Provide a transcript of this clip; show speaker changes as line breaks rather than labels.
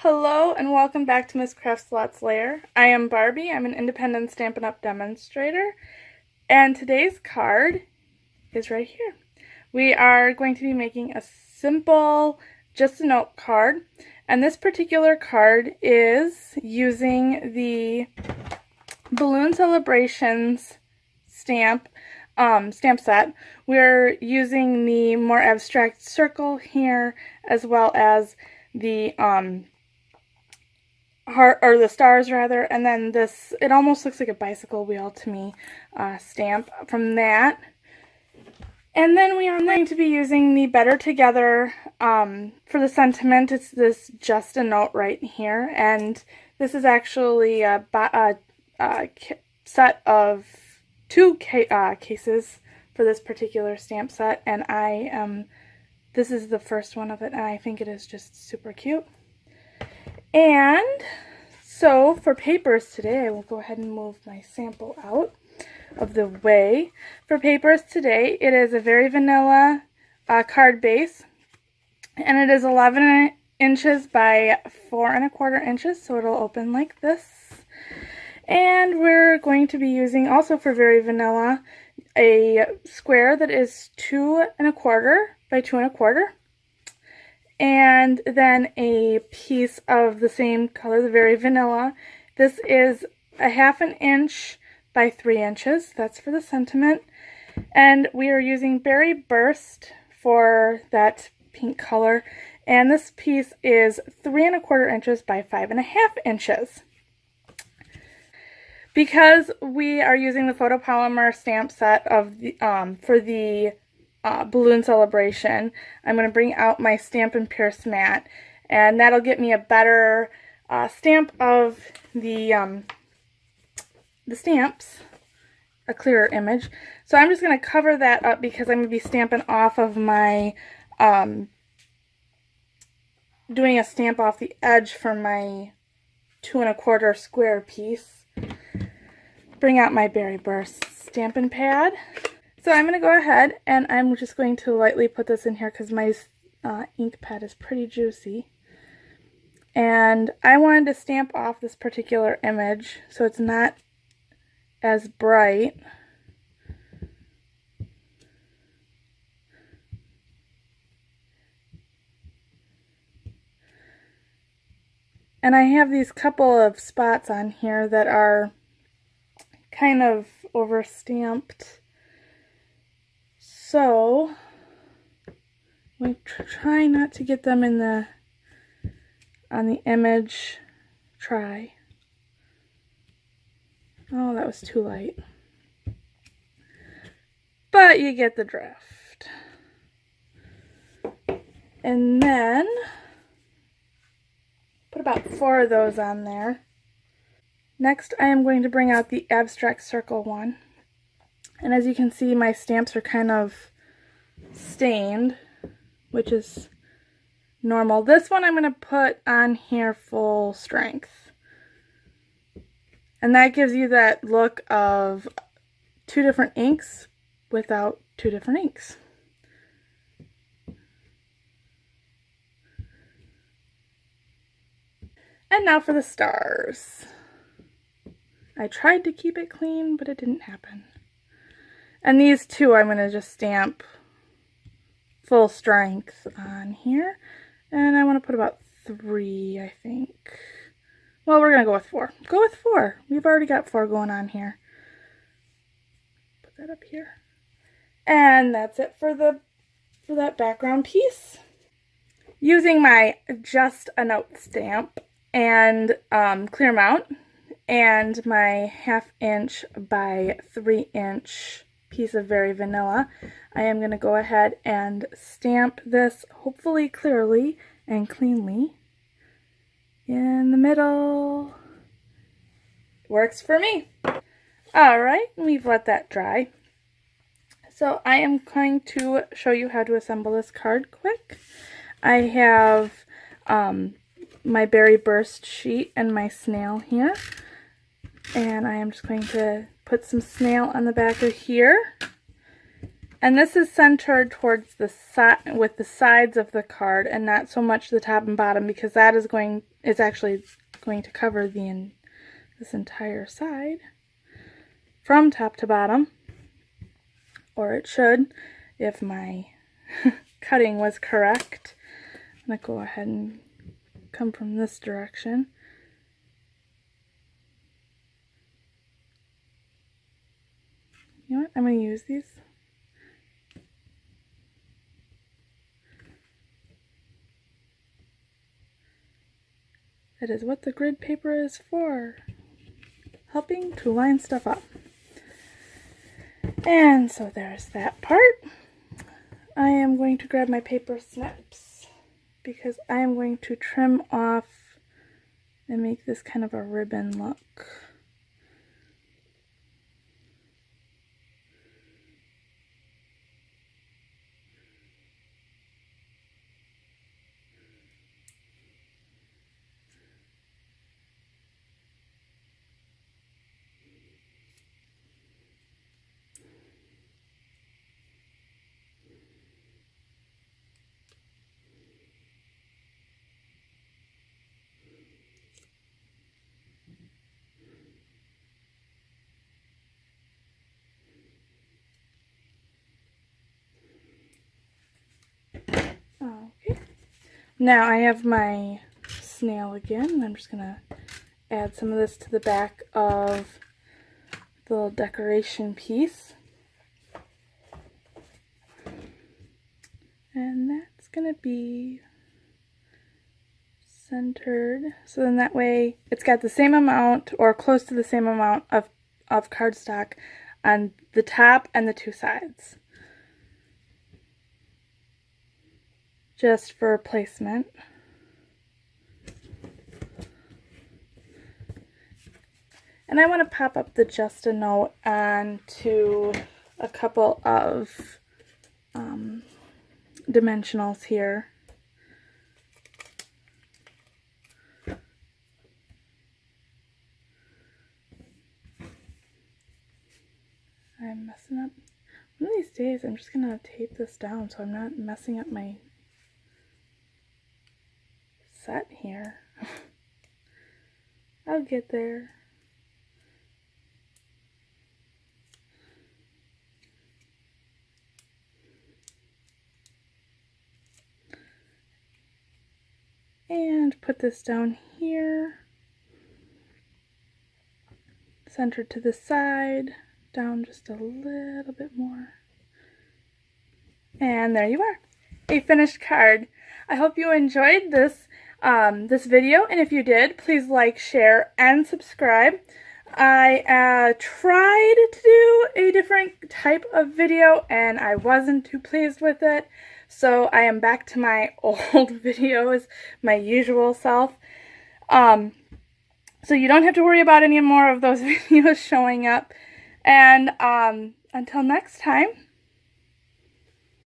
Hello and welcome back to Miss Craft Slots Lair. I am Barbie. I'm an independent Stampin' Up! Demonstrator, and today's card is right here. We are going to be making a simple just a note card, and this particular card is using the Balloon Celebrations stamp set. We're using the more abstract circle here, as well as the heart, or the stars rather, and then this, it almost looks like a bicycle wheel to me, stamp from that. And then we are going to be using the Better Together for the sentiment. It's this just a note right here, and this is actually a set of two cases for this particular stamp set, and this is the first one of it, and I think it is just super cute. And so for papers today, I will go ahead and move my sample out of the way. For papers today, it is a very vanilla card base, and it is 11 inches by 4 1/4 inches, so it'll open like this. And we're going to be using, also for very vanilla, a square that is 2 1/4 by 2 1/4. And then a piece of the same color, the very vanilla. This is a 1/2 inch by 3 inches. That's for the sentiment. And we are using Berry Burst for that pink color. And this piece is 3 1/4 inches by 5 1/2 inches. Because we are using the photopolymer stamp set of the for the balloon celebration, I'm going to bring out my Stampin' Pierce mat, and that'll get me a better stamp of the stamps, a clearer image. So I'm just going to cover that up because I'm going to be stamping off of my, doing a stamp off the edge for my 2 1/4 square piece. Bring out my Berry Burst Stampin' pad. So I'm going to go ahead and I'm just going to lightly put this in here because my ink pad is pretty juicy. And I wanted to stamp off this particular image so it's not as bright. And I have these couple of spots on here that are kind of over stamped. So we try not to get them in on the image. Try. Oh, that was too light. But you get the drift. And then put about 4 of those on there. Next, I am going to bring out the abstract circle one. And as you can see, my stamps are kind of stained, which is normal. This one I'm going to put on here full strength. And that gives you that look of 2 different inks without 2 different inks. And now for the stars. I tried to keep it clean, but it didn't happen. And these 2 I'm going to just stamp full strength on here. And I want to put about 3, I think. Well, we're going to go with 4. Go with 4. We've already got 4 going on here. Put that up here. And that's it for that background piece. Using my Just a Note stamp and clear mount and my 1/2 inch by 3 inch piece of Very Vanilla, I am going to go ahead and stamp this hopefully clearly and cleanly in the middle. Works for me. Alright, we've let that dry. So I am going to show you how to assemble this card quick. I have my Berry Burst sheet and my snail here. And I am just going to put some snail on the back of here. And this is centered towards the side, with the sides of the card, and not so much the top and bottom, because that is is actually going to cover this entire side from top to bottom, or it should if my cutting was correct. I'm going to go ahead and come from this direction. You know what? I'm going to use these. That is what the grid paper is for. Helping to line stuff up. And so there's that part. I am going to grab my paper snips because I am going to trim off and make this kind of a ribbon look. Okay. Now I have my snail again, and I'm just going to add some of this to the back of the little decoration piece. And that's going to be centered, so then that way it's got the same amount or close to the same amount of cardstock on the top and the two sides. Just for placement. And I want to pop up the Just a Note onto a couple of dimensionals here. I'm messing up. One of these days I'm just going to tape this down so I'm not messing up my set here. I'll get there. And put this down here, centered to the side, down just a little bit more. And there you are, a finished card. I hope you enjoyed this this video, and if you did, please like, share, and subscribe. I tried to do a different type of video, and I wasn't too pleased with it. So I am back to my old videos, my usual self. So you don't have to worry about any more of those videos showing up. And until next time,